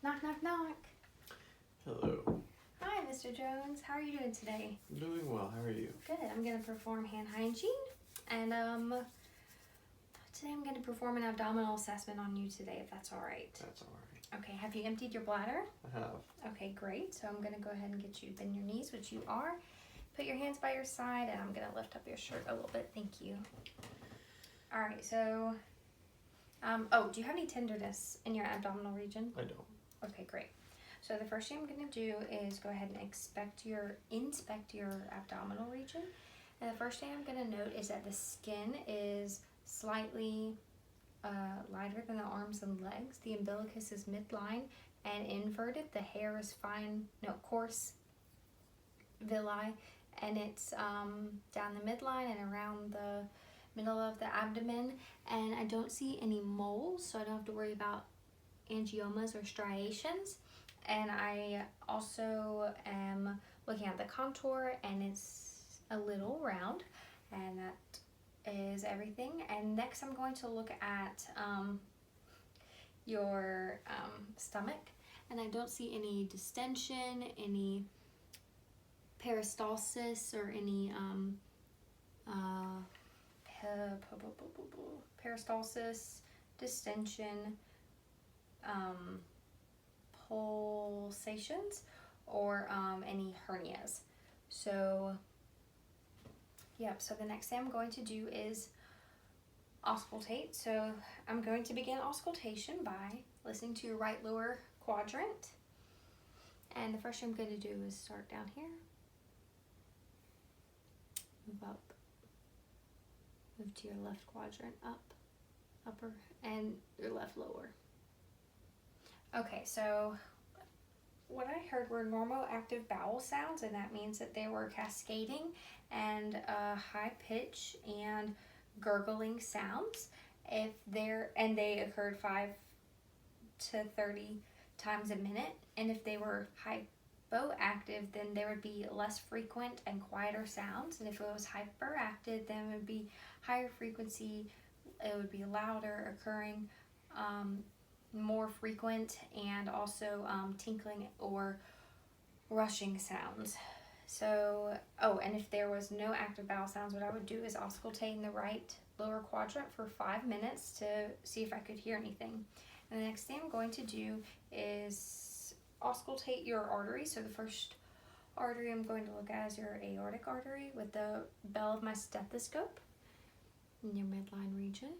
Knock, knock, knock. Hello. Hi, Mr. Jones. How are you doing today? I'm doing well. How are you? Good. I'm going to perform hand hygiene. And today I'm going to perform an abdominal assessment on you today, if that's all right. That's all right. Okay. Have you emptied your bladder? I have. Okay, great. So I'm going to go ahead and get you to bend your knees, which you are. Put your hands by your side, and I'm going to lift up your shirt a little bit. Thank you. All right. So, do you have any tenderness in your abdominal region? I don't. Okay, great. So the first thing I'm going to do is go ahead and inspect your abdominal region. And the first thing I'm going to note is that the skin is slightly lighter than the arms and legs. The umbilicus is midline and inverted. The hair is coarse villi, and it's down the midline and around the middle of the abdomen. And I don't see any moles, so I don't have to worry about angiomas or striations. And I also am looking at the contour, and it's a little round, and that is everything. And next I'm going to look at your stomach, and I don't see any distension, any peristalsis, or any peristalsis, distension, pulsations, or any hernias. So the next thing I'm going to do is auscultate. So I'm going to begin auscultation by listening to your right lower quadrant. And the first thing I'm going to do is start down here, move up, move to your left quadrant, up, upper, and your left lower. Okay, so what I heard were normal active bowel sounds, and that means that they were cascading and high pitch and gurgling sounds. And they occurred 5 to 30 times a minute. And if they were hypoactive, then there would be less frequent and quieter sounds. And if it was hyperactive, then it would be higher frequency. It would be louder, occurring, more frequent, and also tinkling or rushing sounds. So, and if there was no active bowel sounds, what I would do is auscultate in the right lower quadrant for 5 minutes to see if I could hear anything. And the next thing I'm going to do is auscultate your artery. So the first artery I'm going to look at is your aortic artery with the bell of my stethoscope in your midline region.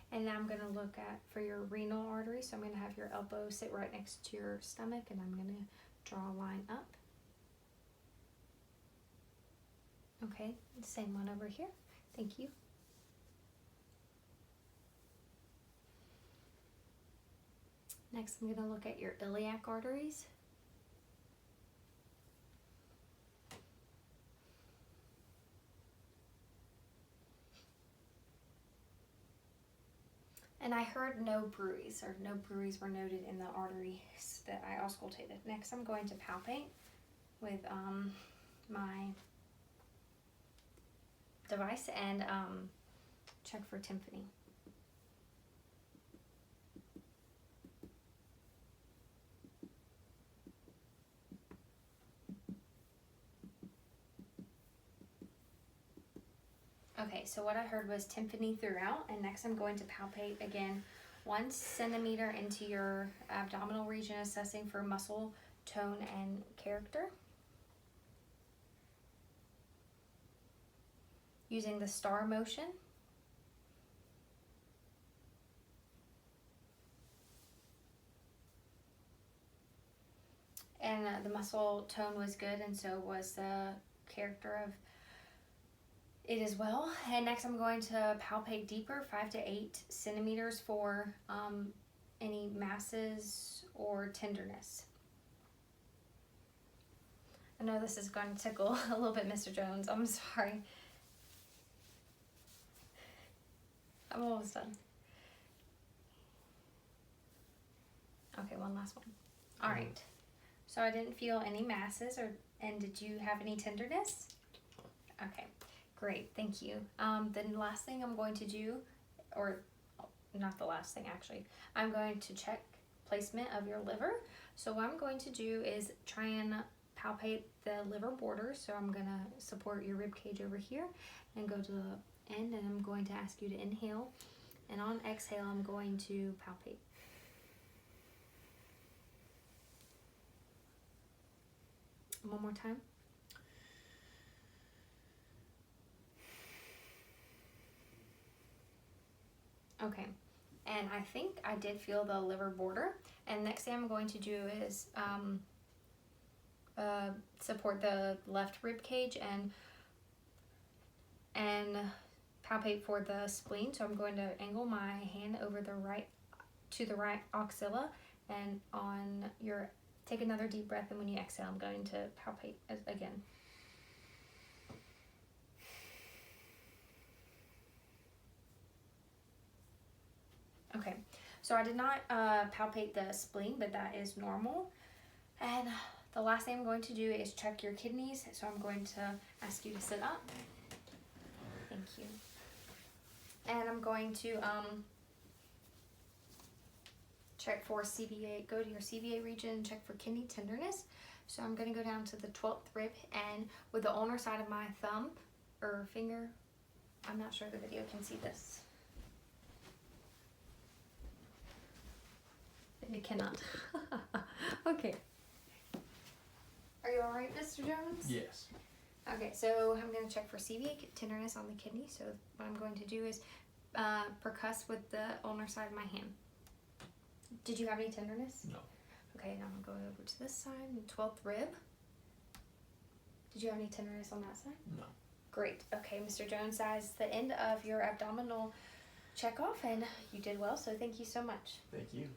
And now I'm going to look at for your renal artery. So I'm going to have your elbow sit right next to your stomach, and I'm going to draw a line up. Okay, the same one over here. Thank you. Next, I'm going to look at your iliac arteries. And I heard no bruise, or no bruise were noted in the arteries that I auscultated. Next, I'm going to palpate with my device and check for tympani. Okay, so what I heard was tympani throughout, and next I'm going to palpate again 1 centimeter into your abdominal region, assessing for muscle tone and character. Using the star motion. And the muscle tone was good, and so was the character of it as well. And next I'm going to palpate deeper, 5 to 8 centimeters, for any masses or tenderness. I know this is going to tickle a little bit, Mr. Jones. I'm sorry. I'm almost done. Okay, one last one. All right. So I didn't feel any masses, and did you have any tenderness? Okay. Great, thank you. Then the last thing I'm going to do, or not the last thing actually, I'm going to check placement of your liver. So what I'm going to do is try and palpate the liver border. So I'm going to support your rib cage over here and go to the end, and I'm going to ask you to inhale, and on exhale I'm going to palpate. One more time. Okay, and I think I did feel the liver border. And next thing I'm going to do is support the left rib cage and palpate for the spleen. So I'm going to angle my hand over the right axilla, and on your take another deep breath, and when you exhale, I'm going to palpate again. Okay, so I did not palpate the spleen, but that is normal. And the last thing I'm going to do is check your kidneys. So I'm going to ask you to sit up. Thank you. And I'm going to check for CVA, go to your CVA region and check for kidney tenderness. So I'm going to go down to the 12th rib, and with the ulnar side of my thumb or finger, I'm not sure the video can see this. It cannot. Okay. Are you alright, Mr. Jones? Yes. Okay, so I'm going to check for CVA tenderness on the kidney. So what I'm going to do is percuss with the ulnar side of my hand. Did you have any tenderness? No. Okay, now I'm going over to this side, the 12th rib. Did you have any tenderness on that side? No. Great. Okay, Mr. Jones, that is the end of your abdominal checkoff, and you did well, so thank you so much. Thank you.